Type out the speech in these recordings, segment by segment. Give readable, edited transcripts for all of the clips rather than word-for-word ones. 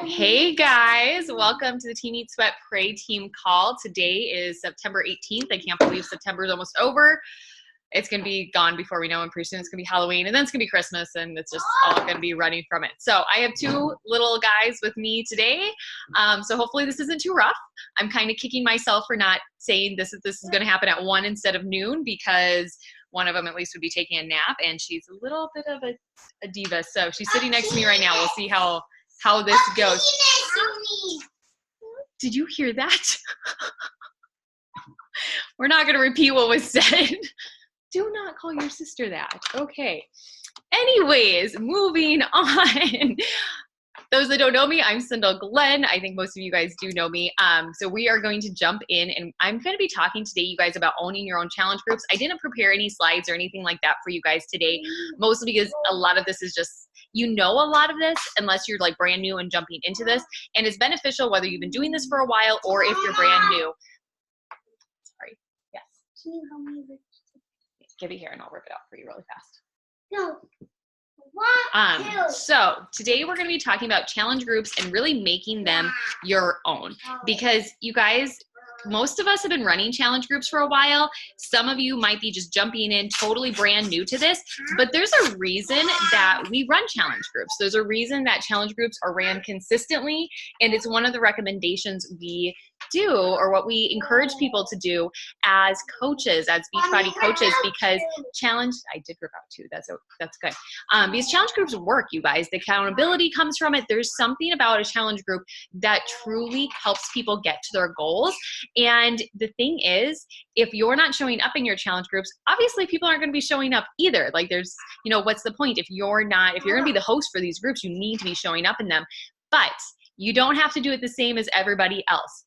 Hey guys, welcome to the Team Eat Sweat Pray Team call. Today is September 18th. I can't believe September is almost over. It's going to be gone before we know, and pretty soon it's going to be Halloween, and then it's going to be Christmas, and it's just all going to be running from it. So I have two little guys with me today, so hopefully this isn't too rough. I'm kind of kicking myself for not saying this is going to happen at 1 instead of noon, because one of them at least would be taking a nap, and she's a little bit of a diva. So she's sitting next to me right now. We'll see how this goes. Did you hear that? We're not going to repeat what was said. Do not call your sister that. Okay. Anyways, moving on. Those that don't know me, I'm Cyndall Glenn. I think most of you guys do know me. So we are going to jump in, and I'm going to be talking today, you guys, about owning your own challenge groups. I didn't prepare any slides or anything like that for you guys today, mostly because a lot of this is just, you know, a lot of this, unless you're like brand new and jumping into this, and it's beneficial whether you've been doing this for a while or if you're brand new. Sorry. Yes. Can you help me with? Give it here and I'll rip it out for you really fast. No. So today we're going to be talking about challenge groups and really making them your own, because you guys, most of us have been running challenge groups for a while. Some of you might be just jumping in totally brand new to this, but there's a reason that we run challenge groups. There's a reason that challenge groups are ran consistently, and it's one of the recommendations we do, or what we encourage people to do as coaches, as Beachbody coaches, because I did rip out too. That's good. These challenge groups work, you guys. The accountability comes from it. There's something about a challenge group that truly helps people get to their goals. And the thing is, if you're not showing up in your challenge groups, obviously people aren't going to be showing up either. Like there's, what's the point? If you're going to be the host for these groups, you need to be showing up in them. But you don't have to do it the same as everybody else.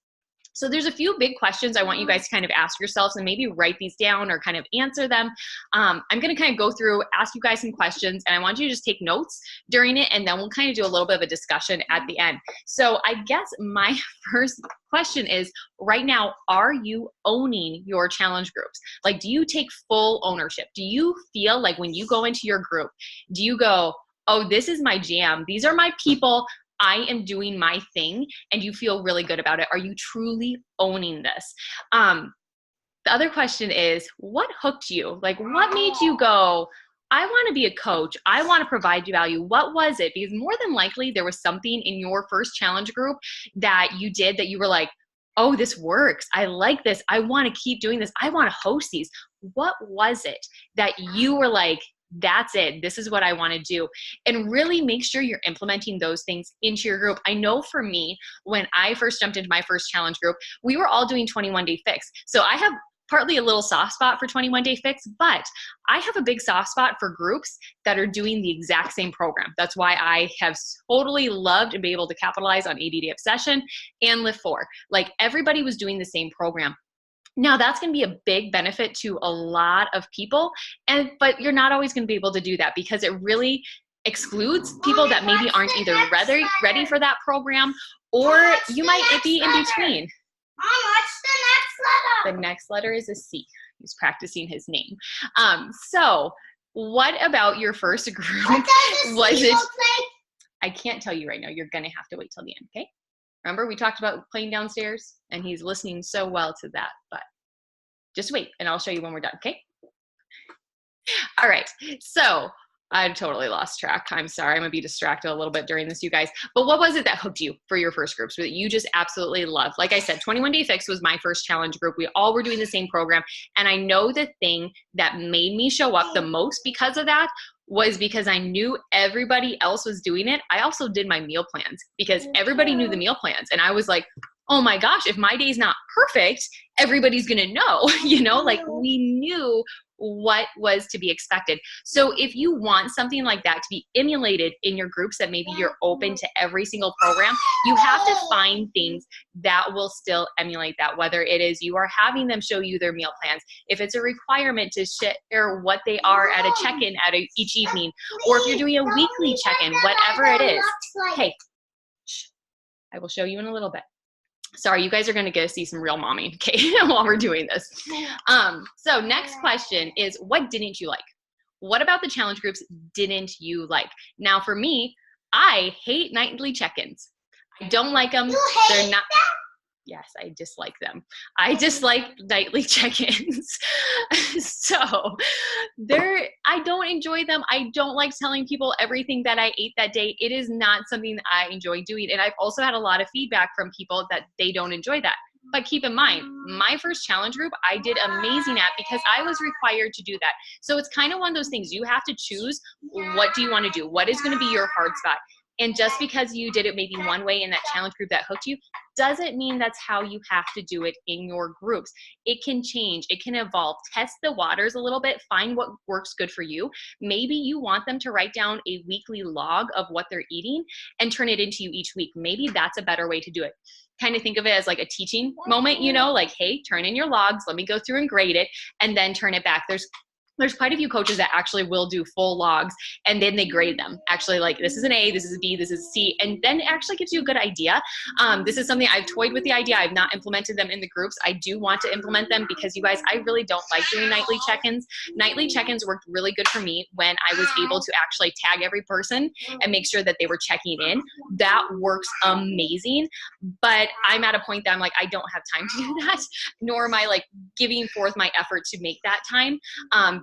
So there's a few big questions I want you guys to kind of ask yourselves, and maybe write these down or kind of answer them. I'm going to kind of go through, ask you guys some questions, and I want you to just take notes during it, and then we'll kind of do a little bit of a discussion at the end. So I guess my first question is, right now, are you owning your challenge groups? Like, do you take full ownership? Do you feel like when you go into your group, do you go, oh, this is my jam, these are my people, I am doing my thing, and you feel really good about it? Are you truly owning this? The other question is, what hooked you? Like, what made you go, I want to be a coach, I want to provide you value? What was it? Because more than likely there was something in your first challenge group that you did that you were like, oh, this works, I like this, I want to keep doing this, I want to host these. What was it that you were like, that's it, this is what I want to do? And really make sure you're implementing those things into your group. I know for me, when I first jumped into my first challenge group, we were all doing 21 Day Fix. So I have partly a little soft spot for 21 Day Fix, but I have a big soft spot for groups that are doing the exact same program. That's why I have totally loved and been able to capitalize on 80 Day Obsession and Lift 4. Like, everybody was doing the same program. Now that's going to be a big benefit to a lot of people, but you're not always going to be able to do that, because it really excludes people that maybe aren't either ready for that program, or you might be in between. Mom, what's the next letter? The next letter is a C. He's practicing his name. So what about your first group? Was it? I can't tell you right now. You're going to have to wait till the end, okay? Remember, we talked about playing downstairs, and he's listening so well to that, but just wait, and I'll show you when we're done, okay? All right, so I totally lost track. I'm sorry, I'm gonna be distracted a little bit during this, you guys. But what was it that hooked you for your first groups that you just absolutely loved? Like I said, 21 Day Fix was my first challenge group. We all were doing the same program, and I know the thing that made me show up the most because of that was because I knew everybody else was doing it. I also did my meal plans because everybody knew the meal plans, and I was like, oh my gosh, if my day's not perfect, everybody's gonna know, like we knew what was to be expected. So if you want something like that to be emulated in your groups, that maybe you're open to every single program, you have to find things that will still emulate that, whether it is you are having them show you their meal plans, if it's a requirement to share what they are at a check-in each evening, or if you're doing a weekly check-in, whatever it is. Hey, I will show you in a little bit. Sorry, you guys are going to get to see some real mommy, okay, while we're doing this. So next question is, what didn't you like? What about the challenge groups didn't you like? Now for me, I hate nightly check-ins. I don't like them. You hate They're not. Yes, I dislike them. I dislike nightly check-ins. So I don't enjoy them. I don't like telling people everything that I ate that day. It is not something that I enjoy doing. And I've also had a lot of feedback from people that they don't enjoy that. But keep in mind, my first challenge group, I did amazing at because I was required to do that. So it's kind of one of those things. You have to choose, what do you want to do? What is going to be your hard spot? And just because you did it maybe one way in that challenge group that hooked you, doesn't mean that's how you have to do it in your groups. It can change, it can evolve. Test the waters a little bit, find what works good for you. Maybe you want them to write down a weekly log of what they're eating and turn it into you each week. Maybe that's a better way to do it. Kind of think of it as like a teaching moment, you know, like, hey, turn in your logs, let me go through and grade it, and then turn it back. There's quite a few coaches that actually will do full logs and then they grade them. Actually, like, this is an A, this is a B, this is a C, and then it actually gives you a good idea. This is something I've toyed with the idea. I've not implemented them in the groups. I do want to implement them because you guys, I really don't like doing nightly check-ins. Nightly check-ins worked really good for me when I was able to actually tag every person and make sure that they were checking in. That works amazing, but I'm at a point that I'm like, I don't have time to do that, nor am I like giving forth my effort to make that time.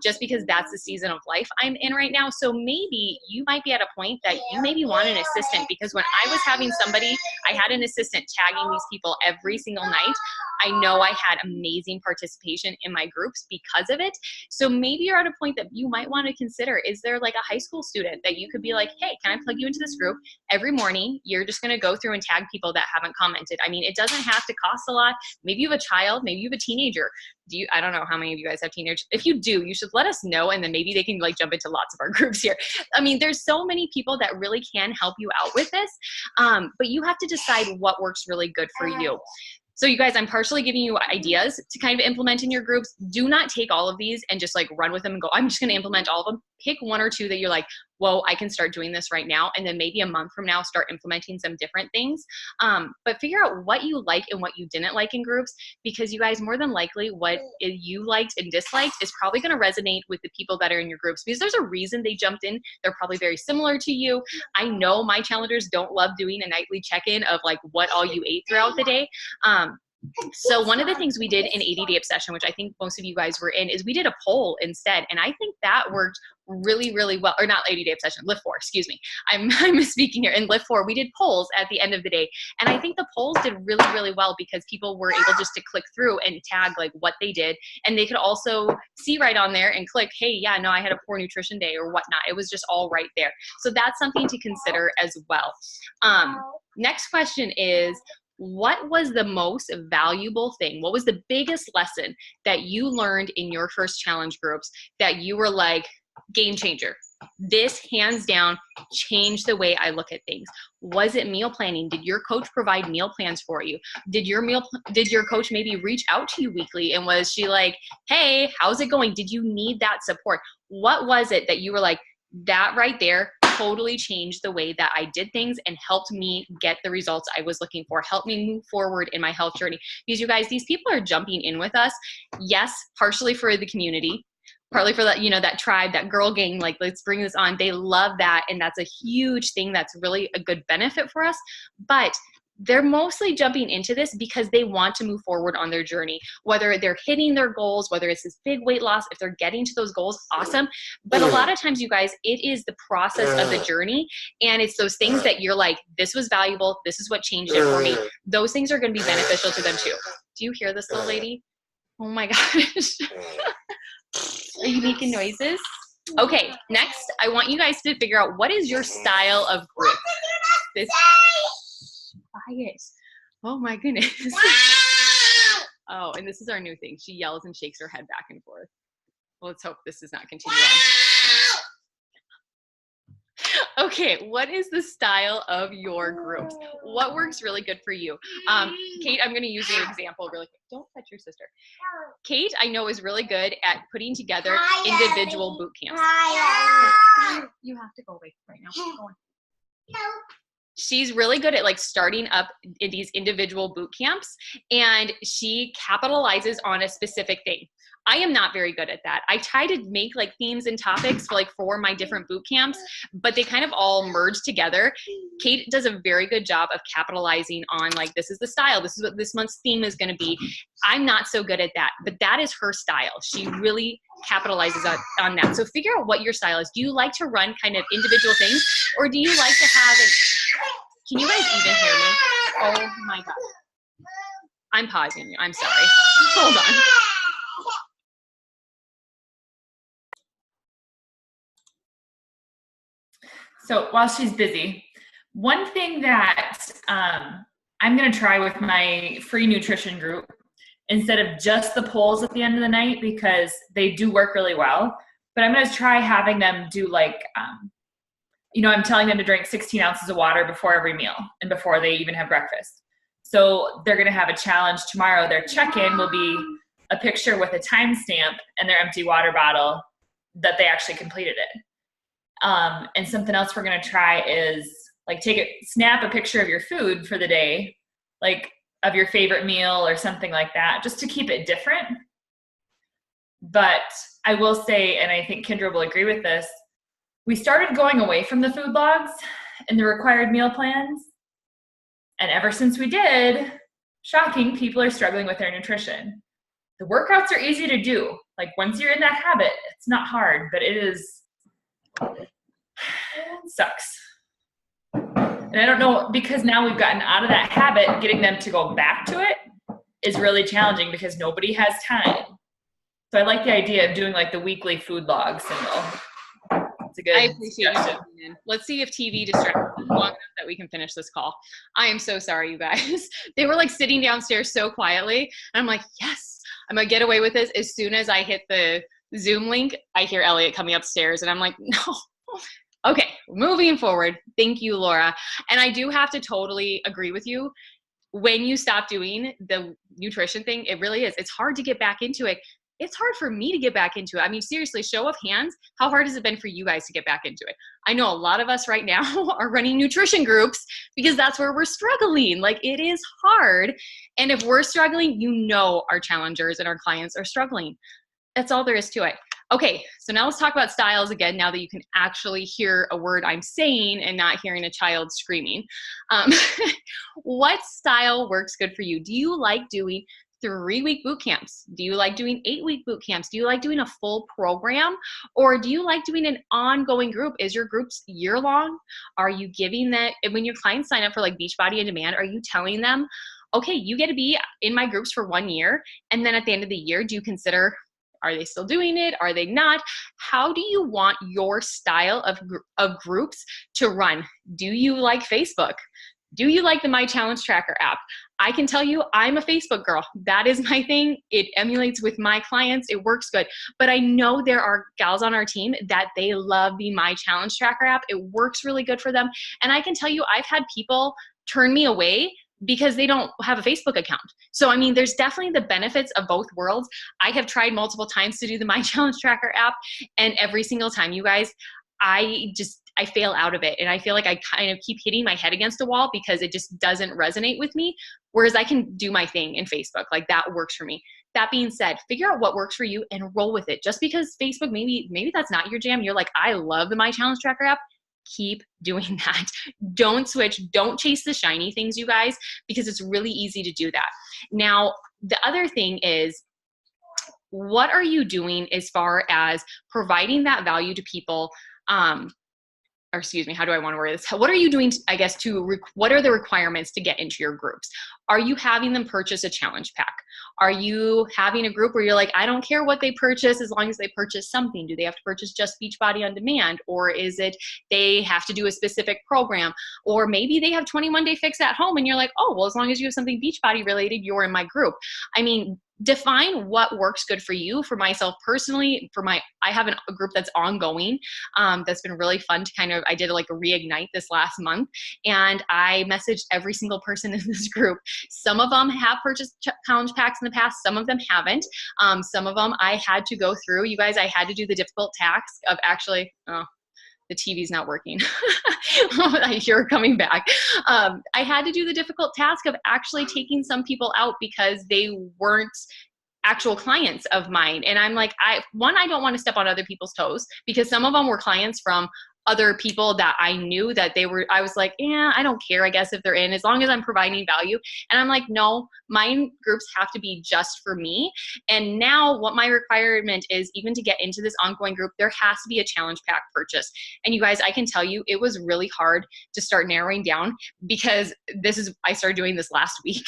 Just because that's the season of life I'm in right now. So maybe you might be at a point that you maybe want an assistant, because when I was having somebody, I had an assistant tagging these people every single night. I know I had amazing participation in my groups because of it. So maybe you're at a point that you might want to consider, is there like a high school student that you could be like, hey, can I plug you into this group? Every morning, you're just going to go through and tag people that haven't commented. I mean, it doesn't have to cost a lot. Maybe you have a child, maybe you have a teenager. I don't know how many of you guys have teenagers. If you do, you should let us know, and then maybe they can like jump into lots of our groups here. I mean, there's so many people that really can help you out with this, but you have to decide what works really good for you. So you guys, I'm partially giving you ideas to kind of implement in your groups. Do not take all of these and just like run with them and go, I'm just going to implement all of them. Pick one or two that you're like, whoa, I can start doing this right now. And then maybe a month from now, start implementing some different things. But figure out what you like and what you didn't like in groups, because you guys, more than likely what you liked and disliked is probably going to resonate with the people that are in your groups, because there's a reason they jumped in. They're probably very similar to you. I know my challengers don't love doing a nightly check-in of like what all you ate throughout the day. So one of the things we did in 80-day obsession, which I think most of you guys were in, is we did a poll instead. And I think that worked really, really well. Or not 80-day obsession, Lift 4, excuse me. I'm misspeaking here. In Lift 4, we did polls at the end of the day. And I think the polls did really, really well because people were able just to click through and tag like what they did. And they could also see right on there and click, hey, yeah, no, I had a poor nutrition day or whatnot. It was just all right there. So that's something to consider as well. Next question is, what was the most valuable thing? What was the biggest lesson that you learned in your first challenge groups that you were like, game changer? This hands down changed the way I look at things. Was it meal planning? Did your coach provide meal plans for you? Did your coach maybe reach out to you weekly and was she like, hey, how's it going? Did you need that support? What was it that you were like, that right there totally changed the way that I did things and helped me get the results I was looking for, helped me move forward in my health journey? Because you guys, these people are jumping in with us. Yes, partially for the community, partly for that, you know, that tribe, that girl gang, like, let's bring this on. They love that. And that's a huge thing. That's really a good benefit for us. But they're mostly jumping into this because they want to move forward on their journey, whether they're hitting their goals, whether it's this big weight loss, if they're getting to those goals, awesome. But a lot of times, you guys, it is the process of the journey. And it's those things that you're like, this was valuable. This is what changed it for me. Those things are going to be beneficial to them too. Do you hear this little lady? Oh my gosh. Are you making noises? Okay, next, I want you guys to figure out, what is your style of group? This quiet. Oh my goodness. Oh, and this is our new thing. She yells and shakes her head back and forth. Well, let's hope this does not continue on. Okay, what is the style of your groups? What works really good for you? Kate, I'm going to use an example really quick. Don't touch your sister. Kate, I know, is really good at putting together individual boot camps. You have to go away right now. Go on. No. She's really good at like starting up in these individual boot camps, and she capitalizes on a specific thing. I am not very good at that. I try to make like themes and topics for like for my different boot camps, but they kind of all merge together. Kate does a very good job of capitalizing on like, this is the style, this is what this month's theme is going to be. I'm not so good at that, but that is her style. She really capitalizes on that. So figure out what your style is. Do you like to run kind of individual things, or do you like to have an, can you guys even hear me? Oh my God. I'm pausing you. I'm sorry. Hold on. So while she's busy, one thing that I'm going to try with my free nutrition group, instead of just the polls at the end of the night, because they do work really well, but I'm going to try having them do like, I'm telling them to drink 16 ounces of water before every meal and before they even have breakfast. So they're going to have a challenge tomorrow. Their check-in will be a picture with a timestamp and their empty water bottle that they actually completed it. And something else we're going to try is like snap a picture of your food for the day, like of your favorite meal or something like that, just to keep it different. But I will say, and I think Kendra will agree with this, we started going away from the food logs and the required meal plans. And ever since we did, shocking, people are struggling with their nutrition. The workouts are easy to do. Like once you're in that habit, it's not hard, but it sucks. And I don't know, because now we've gotten out of that habit, getting them to go back to it is really challenging because nobody has time. So I like the idea of doing like the weekly food logs, and it's a good. I appreciate you jumping in. Let's see if TV distracts us long enough that we can finish this call. I am so sorry, you guys. They were like sitting downstairs so quietly, and I'm like, yes, I'm gonna get away with this. As soon as I hit the Zoom link, I hear Elliot coming upstairs, and I'm like, no. Okay, moving forward. Thank you, Laura. And I do have to totally agree with you. When you stop doing the nutrition thing, it really is. It's hard to get back into it. It's hard for me to get back into it. I mean, seriously, show of hands, how hard has it been for you guys to get back into it? I know a lot of us right now are running nutrition groups because that's where we're struggling. Like, it is hard. And if we're struggling, our challengers and our clients are struggling. That's all there is to it. Okay, so now let's talk about styles again, now that you can actually hear a word I'm saying and not hearing a child screaming. What style works good for you? Do you like doing 3-week boot camps? Do you like doing 8-week boot camps? Do you like doing a full program? Or do you like doing an ongoing group? Is your groups year long? Are you giving that, when your clients sign up for like Beachbody On Demand, are you telling them, okay, you get to be in my groups for 1 year, and then at the end of the year, do you consider, are they still doing it? Are they not? How do you want your style of groups to run? Do you like Facebook? Do you like the My Challenge Tracker app? I can tell you I'm a Facebook girl. That is my thing. It emulates with my clients. It works good. But I know there are gals on our team that they love the My Challenge Tracker app. It works really good for them. And I can tell you I've had people turn me away because they don't have a Facebook account. So, I mean, there's definitely the benefits of both worlds. I have tried multiple times to do the My Challenge Tracker app, and every single time, you guys, I fail out of it. And I feel like I kind of keep hitting my head against a wall because it just doesn't resonate with me. Whereas I can do my thing in Facebook. Like, that works for me. That being said, figure out what works for you and roll with it. Just because Facebook, maybe that's not your jam. You're like, I love the My Challenge Tracker app. Keep doing that. Don't switch. Don't chase the shiny things, you guys, because it's really easy to do that. Now, the other thing is, what are you doing as far as providing that value to people? Or excuse me, how do I want to word this? What are you doing, I guess, what are the requirements to get into your groups? Are you having them purchase a challenge pack? Are you having a group where you're like, I don't care what they purchase as long as they purchase something? Do they have to purchase just Beachbody On Demand? Or is it they have to do a specific program? Or maybe they have 21 Day Fix at home and you're like, oh, well, as long as you have something Beachbody related, you're in my group. I mean, define what works good for you. For myself personally, I have a group that's ongoing. That's been really fun to I did like a reignite this last month, and I messaged every single person in this group. Some of them have purchased challenge packs in the past. Some of them haven't. Some of them I had to go through. You guys, I had to do the difficult task of actually, the TV's not working. I hear it coming back. I had to do the difficult task of actually taking some people out because they weren't actual clients of mine. And I'm like, I don't want to step on other people's toes, because some of them were clients from other people that I knew that I was like, yeah, I don't care, I guess, if they're in, as long as I'm providing value. And I'm like, no, mine groups have to be just for me. And now what my requirement is, even to get into this ongoing group, there has to be a challenge pack purchase. And you guys, I can tell you, it was really hard to start narrowing down, because I started doing this last week.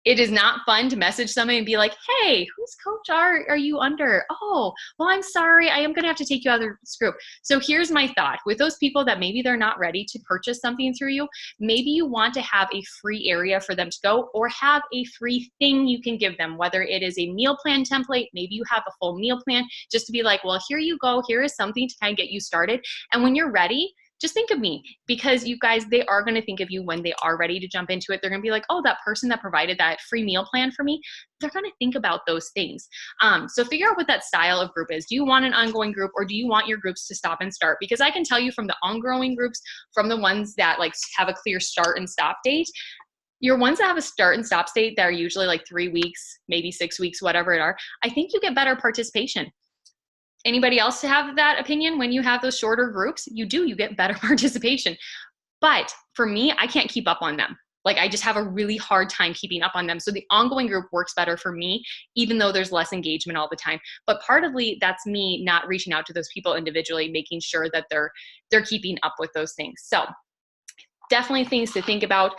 It is not fun to message somebody and be like, hey, whose coach are you under? Oh, well, I'm sorry, I am going to have to take you out of this group. So here's my thought. With those people that maybe they're not ready to purchase something through you, maybe you want to have a free area for them to go, or have a free thing you can give them, whether it is a meal plan template, maybe you have a full meal plan, just to be like, well, here you go, here is something to kind of get you started. And when you're ready, just think of me, because you guys, they are going to think of you when they are ready to jump into it. They're going to be like, oh, that person that provided that free meal plan for me, they're going to think about those things. So figure out what that style of group is. Do you want an ongoing group, or do you want your groups to stop and start? Because I can tell you from the ongoing groups, from the ones that like have a clear start and stop date, your ones that have a start and stop date that are usually like 3 weeks, maybe 6 weeks, whatever it are, I think you get better participation. Anybody else have that opinion? When you have those shorter groups, you get better participation. But for me, I can't keep up on them. Like, I just have a really hard time keeping up on them. So the ongoing group works better for me, even though there's less engagement all the time. But partly that's me not reaching out to those people individually, making sure that they're keeping up with those things. So definitely things to think about.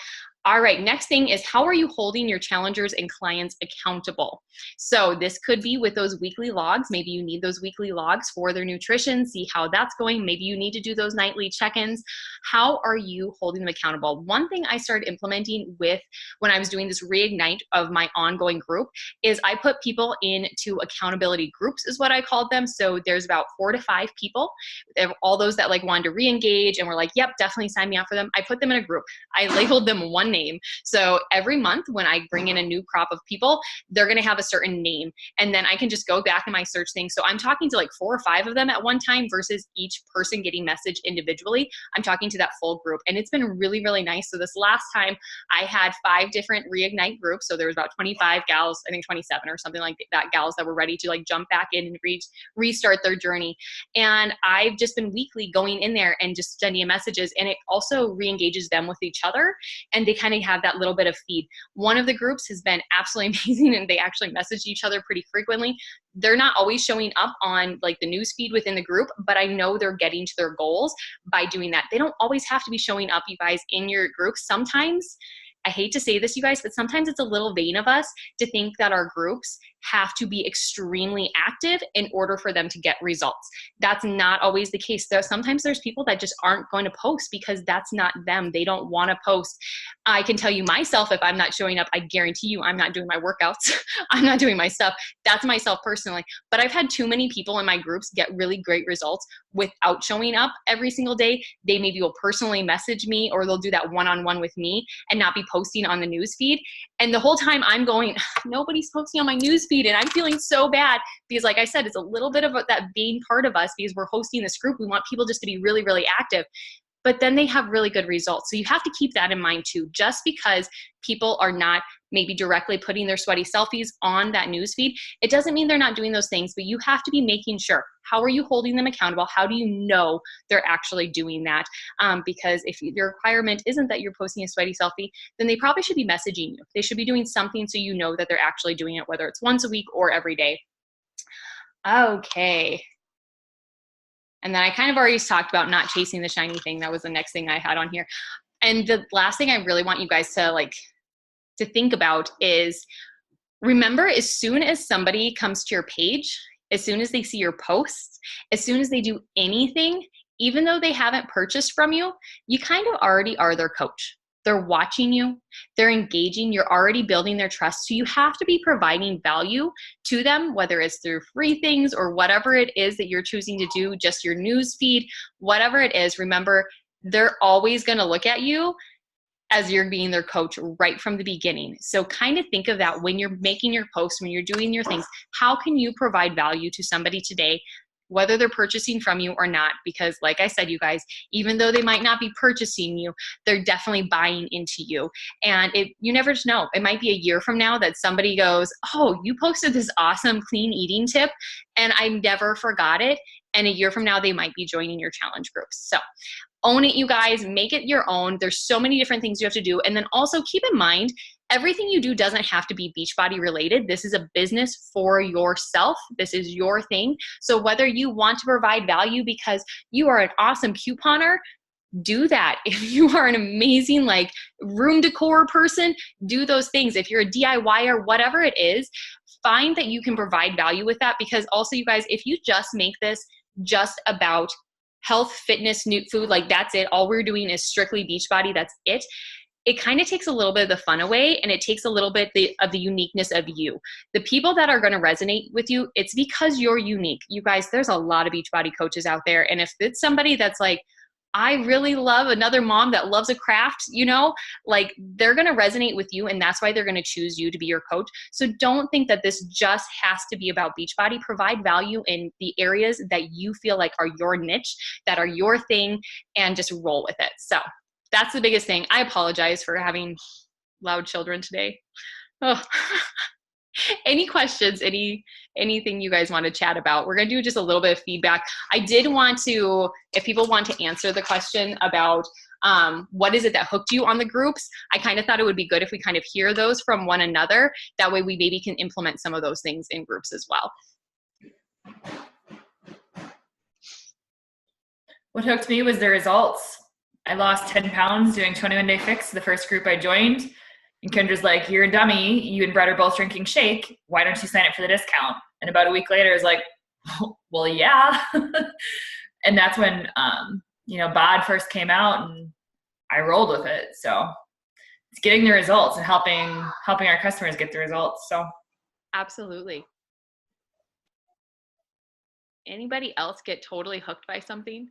All right, next thing is, how are you holding your challengers and clients accountable? So this could be with those weekly logs. Maybe you need those weekly logs for their nutrition, see how that's going. Maybe you need to do those nightly check-ins. How are you holding them accountable? One thing I started implementing when I was doing this reignite of my ongoing group is I put people into accountability groups, is what I called them. So there's about 4 to 5 people, all those that like wanted to re-engage and were like, yep, definitely sign me up for them. I put them in a group. I labeled them one name. So every month when I bring in a new crop of people, they're going to have a certain name. And then I can just go back in my search thing. So I'm talking to like 4 or 5 of them at one time versus each person getting messaged individually. I'm talking to that full group. And it's been really, really nice. So this last time I had 5 different reignite groups. So there was about 25 gals, I think 27 or something like that, gals that were ready to like jump back in and restart their journey. And I've just been weekly going in there and just sending messages. And it also re-engages them with each other. And they kind of have that little bit of feed. One of the groups has been absolutely amazing, and they actually message each other pretty frequently. They're not always showing up on like the news feed within the group, but I know they're getting to their goals by doing that. They don't always have to be showing up, you guys, in your group. Sometimes, I hate to say this, you guys, but sometimes it's a little vain of us to think that our groups have to be extremely active in order for them to get results. That's not always the case. Sometimes there's people that just aren't going to post because that's not them. They don't want to post. I can tell you myself, if I'm not showing up, I guarantee you I'm not doing my workouts. I'm not doing my stuff. That's myself personally. But I've had too many people in my groups get really great results without showing up every single day. They maybe will personally message me, or they'll do that one-on-one with me and not be posting on the news feed. And the whole time I'm going, nobody's posting on my news feed, and I'm feeling so bad because, like I said, it's a little bit of that vain part of us because we're hosting this group. We want people just to be really, really active. But then they have really good results. So you have to keep that in mind too. Just because people are not maybe directly putting their sweaty selfies on that newsfeed, it doesn't mean they're not doing those things, but you have to be making sure. How are you holding them accountable? How do you know they're actually doing that? Because if your requirement isn't that you're posting a sweaty selfie, then they probably should be messaging you. They should be doing something so you know that they're actually doing it, whether it's once a week or every day. Okay. And then I kind of already talked about not chasing the shiny thing. That was the next thing I had on here. And the last thing I really want you guys to think about is, remember, as soon as somebody comes to your page, as soon as they see your posts, as soon as they do anything, even though they haven't purchased from you, you kind of already are their coach. They're watching you, they're engaging, you're already building their trust. So you have to be providing value to them, whether it's through free things or whatever it is that you're choosing to do, just your news feed, whatever it is. Remember, they're always going to look at you as you're being their coach right from the beginning. So kind of think of that when you're making your posts, when you're doing your things. How can you provide value to somebody today whether they're purchasing from you or not, because like I said, you guys, even though they might not be purchasing you, they're definitely buying into you. And you never just know. It might be a year from now that somebody goes, oh, you posted this awesome clean eating tip and I never forgot it. And a year from now, they might be joining your challenge groups. So own it, you guys. Make it your own. There's so many different things you have to do. And then also keep in mind, everything you do doesn't have to be Beachbody related. This is a business for yourself. This is your thing. So whether you want to provide value because you are an awesome couponer, do that. If you are an amazing like room decor person, do those things. If you're a DIYer, whatever it is, find that you can provide value with that. Because also, you guys, if you just make this just about health, fitness, new food, like that's it, all we're doing is strictly Beachbody, that's it, it kind of takes a little bit of the fun away, and it takes a little bit of the uniqueness of you. The people that are going to resonate with you, it's because you're unique. You guys, there's a lot of Beachbody coaches out there, and if it's somebody that's like, I really love another mom that loves a craft, you know, like they're going to resonate with you, and that's why they're going to choose you to be your coach. So don't think that this just has to be about Beachbody. Provide value in the areas that you feel like are your niche, that are your thing, and just roll with it. So that's the biggest thing. I apologize for having loud children today. Oh. Any questions, anything you guys want to chat about? We're going to do just a little bit of feedback. I did want to, if people want to answer the question about what is it that hooked you on the groups, I kind of thought it would be good if we kind of hear those from one another. That way we maybe can implement some of those things in groups as well. What hooked me was the results. I lost 10 pounds doing 21-day fix, the first group I joined. And Kendra's like, you're a dummy. You and Brett are both drinking shake. Why don't you sign up for the discount? And about a week later, I was like, well, yeah. And that's when, BOD first came out, and I rolled with it. So it's getting the results and helping our customers get the results. So absolutely. Anybody else get totally hooked by something?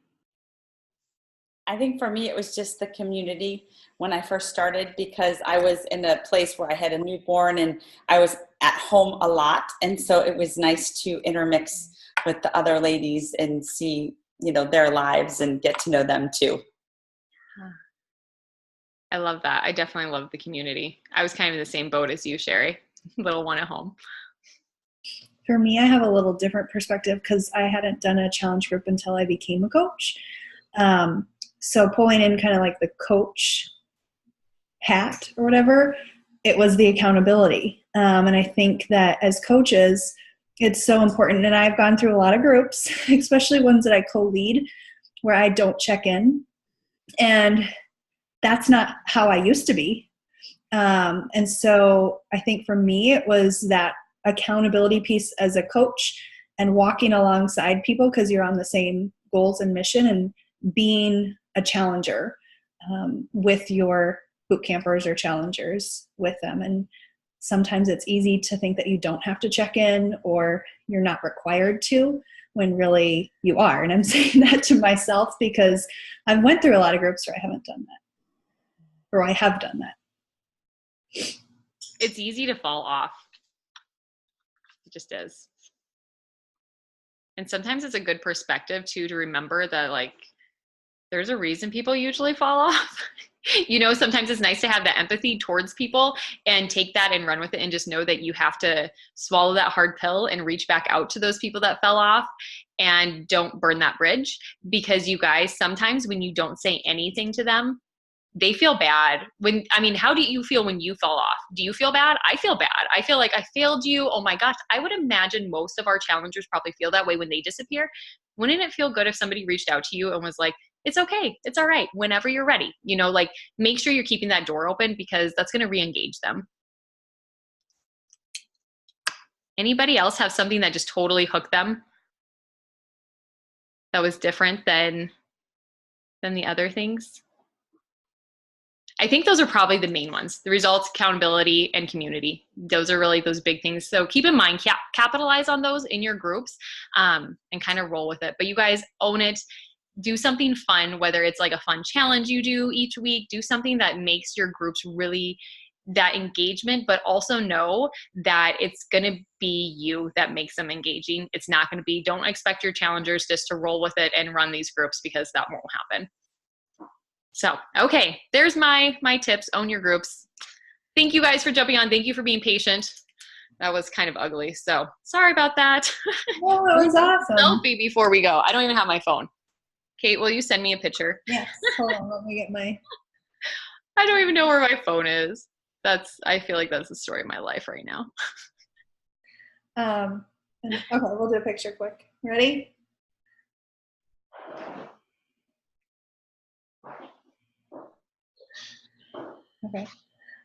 I think for me, it was just the community when I first started, because I was in a place where I had a newborn and I was at home a lot. And so it was nice to intermix with the other ladies and see, their lives and get to know them too. I love that. I definitely love the community. I was kind of in the same boat as you, Sherry, little one at home. For me, I have a little different perspective because I hadn't done a challenge group until I became a coach. So pulling in kind of like the coach hat or whatever, it was the accountability. And I think that as coaches, it's so important. And I've gone through a lot of groups, especially ones that I co-lead, where I don't check in. And that's not how I used to be. And so I think for me, it was that accountability piece as a coach and walking alongside people because you're on the same goals and mission, and being a challenger with your boot campers or challengers with them. And sometimes it's easy to think that you don't have to check in or you're not required to, when really you are. And I'm saying that to myself because I went through a lot of groups where I haven't done that, or I have done that. It's easy to fall off. It just is. And sometimes it's a good perspective too, to remember that like, there's a reason people usually fall off. Sometimes it's nice to have that empathy towards people and take that and run with it, and just know that you have to swallow that hard pill and reach back out to those people that fell off, and don't burn that bridge. Because you guys, sometimes when you don't say anything to them, they feel bad. How do you feel when you fall off? Do you feel bad? I feel bad. I feel like I failed you. Oh my gosh. I would imagine most of our challengers probably feel that way when they disappear. Wouldn't it feel good if somebody reached out to you and was like, it's okay, it's all right, whenever you're ready? Make sure you're keeping that door open, because that's going to re-engage them. Anybody else have something that just totally hooked them that was different than the other things? I think those are probably the main ones: the results, accountability, and community. Those are really those big things. So keep in mind, capitalize on those in your groups, and kind of roll with it. But you guys, own it. Do something fun, whether it's like a fun challenge you do each week. Do something that makes your groups really that engagement, but also know that it's going to be you that makes them engaging. It's not going to be, don't expect your challengers just to roll with it and run these groups, because that won't happen. So, okay, there's my tips. Own your groups. Thank you guys for jumping on. Thank you for being patient. That was kind of ugly, so sorry about that. Oh, it was awesome. Selfie before we go. I don't even have my phone. Kate, will you send me a picture? Yes. Hold on, let me get my. I don't even know where my phone is. I feel like that's the story of my life right now. Okay, we'll do a picture quick. Ready? Okay.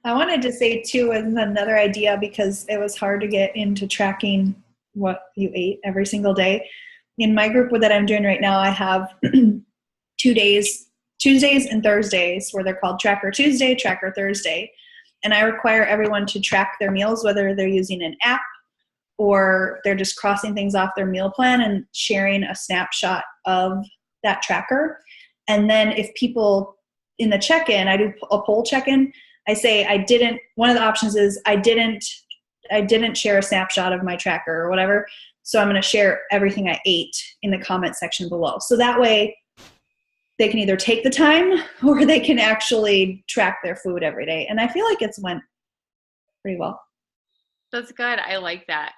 I wanted to say too, as another idea, because it was hard to get into tracking what you ate every single day. In my group that I'm doing right now, I have 2 days, Tuesdays and Thursdays, where they're called Tracker Tuesday, Tracker Thursday. And I require everyone to track their meals, whether they're using an app or they're just crossing things off their meal plan and sharing a snapshot of that tracker. And then if people in the check-in, I do a poll check-in, I say one of the options is I didn't share a snapshot of my tracker or whatever. So I'm going to share everything I ate in the comment section below. So that way they can either take the time or they can actually track their food every day. And I feel like it's went pretty well. That's good. I like that.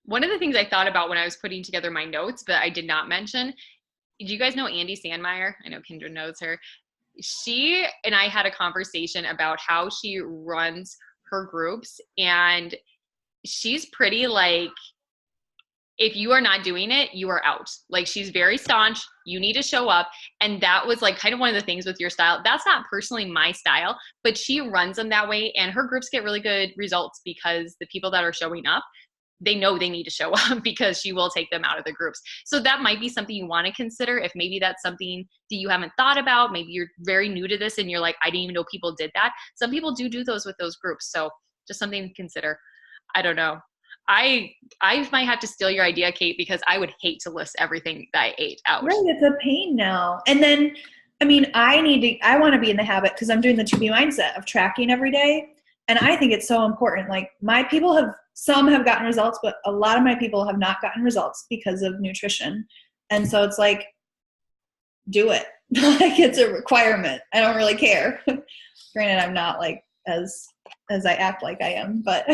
One of the things I thought about when I was putting together my notes, but I did not mention, do you guys know Andy Sandmeyer? I know Kendra knows her. She and I had a conversation about how she runs her groups, and she's pretty like, if you are not doing it, you are out. Like, she's very staunch. You need to show up. And that was like kind of one of the things with your style. That's not personally my style, but she runs them that way. And her groups get really good results because the people that are showing up, they know they need to show up because she will take them out of the groups. So that might be something you want to consider. If maybe that's something that you haven't thought about, maybe you're very new to this and you're like, I didn't even know people did that. Some people do those with those groups. So just something to consider. I don't know. I might have to steal your idea, Kate, because I would hate to list everything that I ate out. Right, it's a pain now. And then, I mean, I want to be in the habit, because I'm doing the 2B mindset of tracking every day. And I think it's so important. Like, my people some have gotten results, but a lot of my people have not gotten results because of nutrition. And so it's like, do it. Like, it's a requirement. I don't really care. Granted, I'm not like as I act like I am, but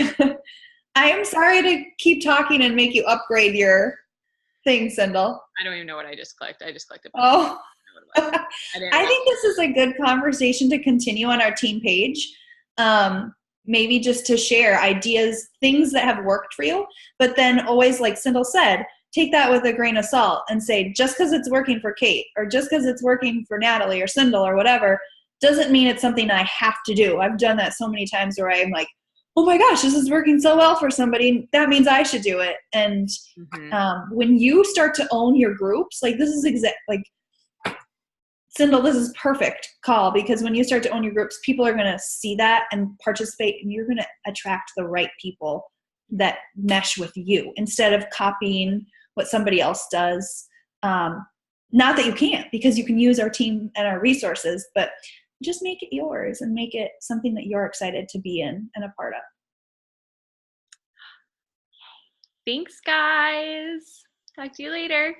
I am sorry to keep talking and make you upgrade your thing, Sindel. I don't even know what I just clicked. I just clicked it. Oh, I think this is a good conversation to continue on our team page. Maybe just to share ideas, things that have worked for you, but then always, like Sindel said, take that with a grain of salt and say, just because it's working for Kate or just because it's working for Natalie or Sindel or whatever, doesn't mean it's something I have to do. I've done that so many times where I'm like, oh my gosh, this is working so well for somebody, that means I should do it. And when you start to own your groups, like, this is Sindel, this is perfect call, because when you start to own your groups, people are going to see that and participate, and you're going to attract the right people that mesh with you instead of copying what somebody else does. Not that you can't, because you can use our team and our resources, but just make it yours and make it something that you're excited to be in and a part of. Thanks, guys. Talk to you later.